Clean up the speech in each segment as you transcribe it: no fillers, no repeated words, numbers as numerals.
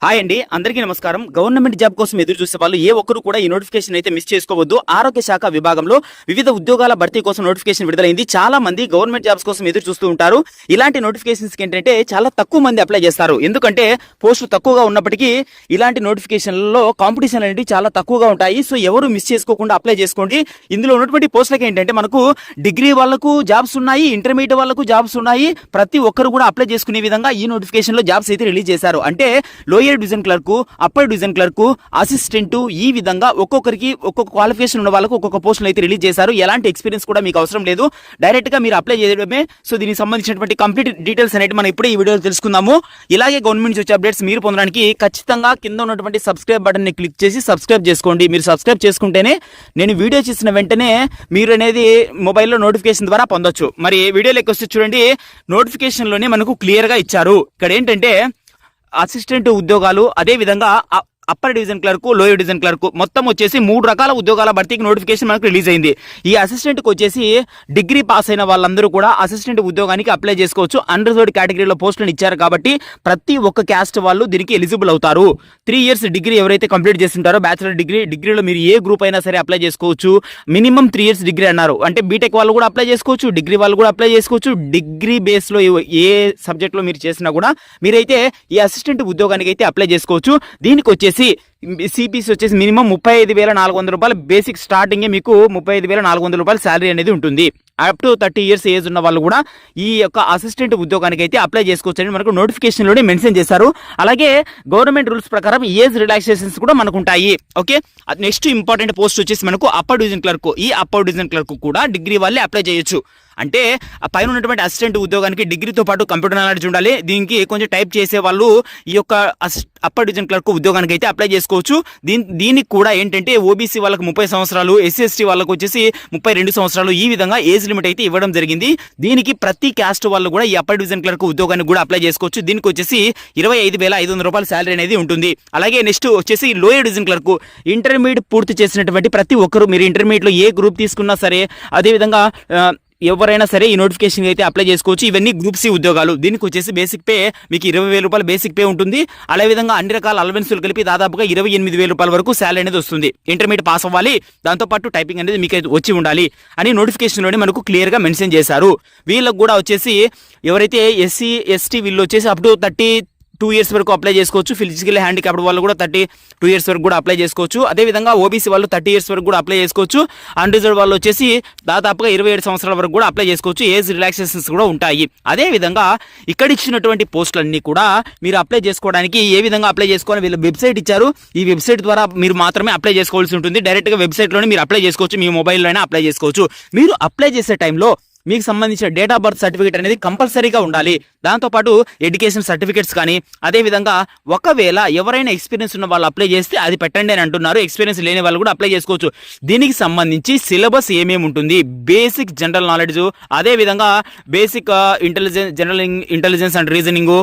Hi అండి, అందరికీ నమస్కారం. గవర్నమెంట్ జాబ్ కోసం ఎదురు చూసే వాళ్ళు ఏ ఒక్కరు కూడా ఈ నోటిఫికేషన్ అయితే మిస్ చేసుకోవద్దు. ఆరోగ్య శాఖ విభాగంలో వివిధ ఉద్యోగాల భర్తీ కోసం నోటిఫికేషన్ విడుదలైంది. చాలా మంది గవర్నమెంట్ జాబ్స్ కోసం ఎదురు చూస్తూ ఉంటారు. ఇలాంటి నోటిఫికేషన్స్ ఏంటంటే చాలా తక్కువ మంది అప్లై చేస్తారు. ఎందుకంటే పోస్టులు తక్కువగా ఉన్నప్పటికీ ఇలాంటి నోటిఫికేషన్లలో కాంపిటీషన్ అనేది చాలా తక్కువగా ఉంటాయి. సో ఎవరు మిస్ చేసుకోకుండా అప్లై చేసుకోండి. ఇందులో ఉన్నటువంటి పోస్టులకి ఏంటంటే మనకు డిగ్రీ వాళ్ళకు జాబ్స్ ఉన్నాయి, ఇంటర్మీడియట్ వాళ్ళకు జాబ్స్ ఉన్నాయి. ప్రతి ఒక్కరు కూడా అప్లై చేసుకునే విధంగా ఈ నోటిఫికేషన్ లో జాబ్స్ అయితే రిలీజ్ చేశారు. అంటే lower division clerk, upper division clerk, assistant, ఈ విధంగా ఒక్కొక్కరికి ఒక్కొక్క క్వాలిఫికేషన్ ఉన్న వాళ్ళకు ఒక్కొక్క పోస్టులు అయితే రిలీజ్ చేశారు. ఎలాంటి ఎక్స్పీరియన్స్ కూడా మీకు అవసరం లేదు, డైరెక్ట్ గా మీరు అప్లై చేయడమే. సో దీనికి సంబంధించినటువంటి కంప్లీట్ డీటెయిల్స్ అనేది మనం ఇప్పుడే ఈ వీడియోలో తెలుసుకుందాము. ఇలాగే గవర్నమెంట్ నుంచి వచ్చే అప్డేట్స్ మీరు పొందడానికి ఖచ్చితంగా కింద ఉన్నటువంటి సబ్స్క్రైబ్ బటన్ ని క్లిక్ చేసి సబ్స్క్రైబ్ చేసుకోండి. మీరు సబ్స్క్రైబ్ చేసుకుంటేనే నేను వీడియో చేసిన వెంటనే మీరు అనేది మొబైల్లో నోటిఫికేషన్ ద్వారా పొందొచ్చు. మరి వీడియోలోకి వస్తే చూడండి, నోటిఫికేషన్ లోనే మనకు క్లియర్ గా ఇచ్చారు. ఇక్కడ ఏంటంటే అసిస్టెంట్ ఉద్యోగాలు, అదే విధంగా upper division clerk, lower division clerk, మొత్తం వచ్చేసి 3 రకాల ఉద్యోగాల భర్తీకి నోటిఫికేషన్ మనకు రిలీజ్ అయింది. ఈ అసిస్టెంట్కి వచ్చేసి డిగ్రీ పాస్ అయిన వాళ్ళందరూ కూడా అసిస్టెంట్ ఉద్యోగానికి అప్లై చేసుకోవచ్చు. అన్రిజర్వ్డ్ కేటగిరీలో పోస్టులను ఇచ్చారు కాబట్టి ప్రతి ఒక్క క్యాస్ట్ వాళ్ళు దీనికి ఎలిజిబుల్ అవుతారు. 3 years డిగ్రీ ఎవరైతే కంప్లీట్ చేస్తుంటారో బ్యాచిలర్ డిగ్రీలో మీరు ఏ గ్రూప్ అయినా సరే అప్లై చేసుకోవచ్చు. మినిమం 3 years డిగ్రీ అన్నారు. అంటే బీటెక్ వాళ్ళు కూడా అప్లై చేసుకోవచ్చు, డిగ్రీ వాళ్ళు కూడా అప్లై చేసుకోవచ్చు. డిగ్రీ బేస్లో ఏ సబ్జెక్ట్లో మీరు చేసినా కూడా మీరైతే ఈ అసిస్టెంట్ ఉద్యోగానికి అయితే అప్లై చేసుకోవచ్చు. దీనికి వచ్చేసి సిపిసి వచ్చేసి మినిమం 35,400 రూపాయలు బేసిక్ స్టార్టింగ్ మీకు 35,400 రూపాయలు శాలరీ అనేది ఉంటుంది. అప్ టు 30 years ఏజ్ ఉన్న వాళ్ళు కూడా ఈ యొక్క అసిస్టెంట్ ఉద్యోగానికి అయితే అప్లై చేసుకోవచ్చు అని మనకు నోటిఫికేషన్లోనే మెన్షన్ చేశారు. అలాగే గవర్నమెంట్ రూల్స్ ప్రకారం ఏజ్ రిలాక్సేషన్స్ కూడా మనకు ఉంటాయి. ఓకే, నెక్స్ట్ ఇంపార్టెంట్ పోస్ట్ వచ్చేసి మనకు అప్పర్ డివిజన్ క్లర్క్. ఈ అప్పర్ డివిజన్ క్లర్క్ కూడా డిగ్రీ వాళ్ళే అప్లై చేయొచ్చు. అంటే ఆ పైన ఉన్నటువంటి అసిస్టెంట్ ఉద్యోగానికి డిగ్రీతో పాటు కంప్యూటర్ నాలెడ్జ్ ఉండాలి. దీనికి కొంచెం టైప్ చేసే వాళ్ళు ఈ యొక్క అప్పర్ డివిజన్ క్లర్క్ ఉద్యోగానికి అయితే అప్లై చేసుకోవచ్చు. దీనికి కూడా ఏంటంటే ఓబీసీ వాళ్ళకి 30 సంవత్సరాలు, ఎస్సీ ఎస్టీ వాళ్ళకి వచ్చేసి 32 సంవత్సరాలు, ఈ విధంగా ఏజ్ లిమిట్ అయితే ఇవ్వడం జరిగింది. దీనికి ప్రతి క్యాస్ట్ వాళ్ళు కూడా ఈ అప్పర్ డివిజన్ క్లర్క్ ఉద్యోగానికి కూడా అప్లై చేసుకోవచ్చు. దీనికి వచ్చేసి 25,500 రూపాయల శాలరీ అనేది ఉంటుంది. అలాగే నెక్స్ట్ వచ్చేసి లోయర్ డివిజన్ క్లర్క్, ఇంటర్మీడియట్ పూర్తి చేసినటువంటి ప్రతి ఒక్కరు, మీరు ఇంటర్మీడియట్లో ఏ గ్రూప్ తీసుకున్నా సరే, అదేవిధంగా ఎవరైనా సరే ఈ నోటిఫికేషన్ అయితే అప్లై చేసుకోవచ్చు. ఇవన్నీ గ్రూప్ సి ఉద్యోగాలు. దీనికి వచ్చేసి బేసిక్ పే మీకు 20,000 రూపాయలు బేసిక్ పే ఉంటుంది. అదేవిధంగా అన్ని రకాల అలవెన్సులు కలిపి దాదాపుగా 28,000 రూపాయల వరకు శాలరీ అనేది వస్తుంది. ఇంటర్మీడియట్ పాస్ అవ్వాలి, దాంతోపాటు టైపింగ్ అనేది మీకు వచ్చి ఉండాలి అని నోటిఫికేషన్లోనే మనకు క్లియర్గా మెన్షన్ చేశారు. వీళ్ళకు కూడా వచ్చేసి ఎవరైతే ఎస్సీ ఎస్టీ వీళ్ళు వచ్చేసి అప్ టు 32 years వరకు అప్లై చేసుకోవచ్చు. ఫిజికల్ హ్యాండిక్యాప్డ్ వాళ్ళు కూడా 32 years వరకు కూడా అప్లై చేసుకోవచ్చు. అదేవిధంగా ఓబీసీ వాళ్ళు 30 years వరకు కూడా అప్లై చేసుకోవచ్చు. అన్రిజర్వ్డ్ వాళ్ళు వచ్చేసి దాదాపుగా 27 సంవత్సరాల వరకు కూడా అప్లై చేసుకోవచ్చు. ఏజ్ రిలాక్సేషన్స్ కూడా ఉంటాయి. అదేవిధంగా ఇక్కడ ఇచ్చినటువంటి పోస్టులన్నీ కూడా మీరు అప్లై చేసుకోవడానికి ఏ విధంగా అప్లై చేసుకోవాలని వీళ్ళు వెబ్సైట్ ఇచ్చారు. ఈ వెబ్సైట్ ద్వారా మీరు మాత్రమే అప్లై చేసుకోవాల్సి ఉంటుంది. డైరెక్ట్గా వెబ్సైట్లోనే మీరు అప్లై చేసుకోవచ్చు, మీ మొబైల్లోనే అప్లై చేసుకోవచ్చు. మీరు అప్లై చేసే టైంలో మీకు సంబంధించిన డేట్ ఆఫ్ బర్త్ సర్టిఫికేట్ అనేది కంపల్సరీగా ఉండాలి. దాంతోపాటు ఎడ్యుకేషన్ సర్టిఫికేట్స్ కానీ, అదేవిధంగా ఒకవేళ ఎవరైనా ఎక్స్పీరియన్స్ ఉన్న వాళ్ళు అప్లై చేస్తే అది పెట్టండి అని అంటున్నారు. ఎక్స్పీరియన్స్ లేని వాళ్ళు కూడా అప్లై చేసుకోవచ్చు. దీనికి సంబంధించి సిలబస్ ఏమేమి ఉంటుంది, బేసిక్ జనరల్ నాలెడ్జ్, అదేవిధంగా basic general intelligence and reasoning,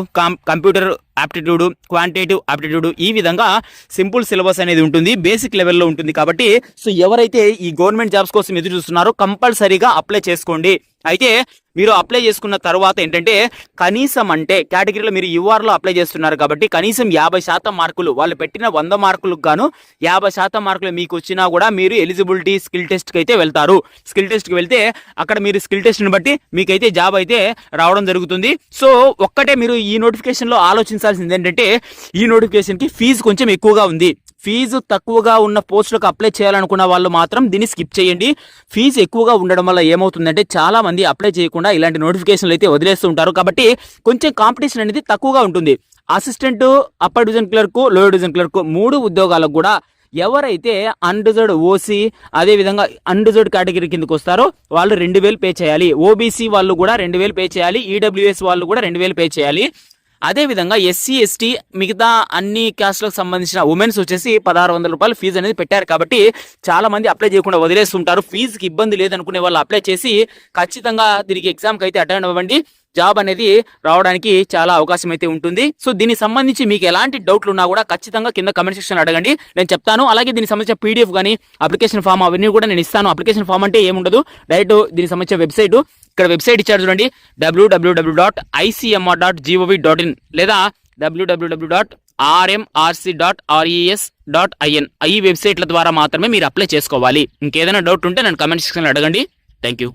computer aptitude, quantitative aptitude, ఈ విధంగా సింపుల్ సిలబస్ అనేది ఉంటుంది. బేసిక్ లెవెల్లో ఉంటుంది. కాబట్టి సో ఎవరైతే ఈ గవర్నమెంట్ జాబ్స్ కోసం ఎదురు చూస్తున్నారో కంపల్సరీగా అప్లై చేసుకోండి. అయితే మీరు అప్లై చేసుకున్న తర్వాత ఏంటంటే కనీసం, అంటే కేటగిరీలో మీరు యూఆర్లో అప్లై చేస్తున్నారు కాబట్టి కనీసం 50% మార్కులు, వాళ్ళు పెట్టిన 100 మార్కులకు గాను 50% మార్కులు మీకు వచ్చినా కూడా మీరు ఎలిజిబిలిటీ స్కిల్ టెస్ట్కి అయితే వెళ్తారు. స్కిల్ టెస్ట్కి వెళ్తే అక్కడ మీరు స్కిల్ టెస్ట్ని బట్టి మీకైతే జాబ్ అయితే రావడం జరుగుతుంది. సో ఒక్కటే మీరు ఈ నోటిఫికేషన్లో ఆలోచించాల్సింది ఏంటంటే ఈ నోటిఫికేషన్కి ఫీజు కొంచెం ఎక్కువగా ఉంది. ఫీజు తక్కువగా ఉన్న పోస్టులకు అప్లై చేయాలనుకున్న వాళ్ళు మాత్రం దీన్ని స్కిప్ చేయండి. ఫీజు ఎక్కువగా ఉండడం వల్ల ఏమవుతుందంటే చాలా మంది అప్లై చేయకుండా ఇలాంటి నోటిఫికేషన్లు అయితే వదిలేస్తూ ఉంటారు. కాబట్టి కొంచెం కాంపిటీషన్ అనేది తక్కువగా ఉంటుంది. Assistant, upper division clerk, lower division clerk 3 ఉద్యోగాలకు కూడా ఎవరైతే అన్రిజర్వ్డ్ ఓసీ, అదేవిధంగా అన్రిజర్వ్డ్ కేటగిరీ కిందకు వస్తారో వాళ్ళు 2,000 పే చేయాలి. ఓబీసీ వాళ్ళు కూడా 2,000 పే చేయాలి. ఈడబ్ల్యూఎస్ వాళ్ళు కూడా 2,000 పే చేయాలి. అదేవిధంగా ఎస్సీ ఎస్టీ మిగతా అన్ని క్యాస్ట్లకు సంబంధించిన ఉమెన్స్ వచ్చేసి 1,600 రూపాయలు ఫీజు అనేది పెట్టారు. కాబట్టి చాలా మంది అప్లై చేయకుండా వదిలేస్తుంటారు. ఫీజుకి ఇబ్బంది లేదనుకునే వాళ్ళు అప్లై చేసి ఖచ్చితంగా దీనికి ఎగ్జామ్కి అయితే అటెండ్ అవ్వండి. జాబ్ అనేది రావడానికి చాలా అవకాశం అయితే ఉంటుంది. సో దీనికి సంబంధించి మీకు ఎలాంటి డౌట్లు ఉన్నా కూడా ఖచ్చితంగా కింద కమెంట్ సెక్షన్ అడగండి, నేను చెప్తాను. అలాగే దీనికి సంబంధించిన పీడిఎఫ్ కానీ అప్లికేషన్ ఫామ్ అవన్నీ కూడా నేను ఇస్తాను. అప్లికేషన్ ఫామ్ అంటే ఏముండదు, డైరెక్ట్ దీనికి సంబంధించిన వెబ్సైట్, ఇక్కడ వెబ్సైట్ ఇచ్చారు చూడండి, www.icmr.gov.in లేదా www. rmrc.res.in ఈ వెబ్సైట్ల ద్వారా మాత్రమే మీరు అప్లై చేసుకోవాలి. ఇంకేదైనా డౌట్ ఉంటే నన్ను కమెంట్ సెక్షన్లో అడగండి. Thank you.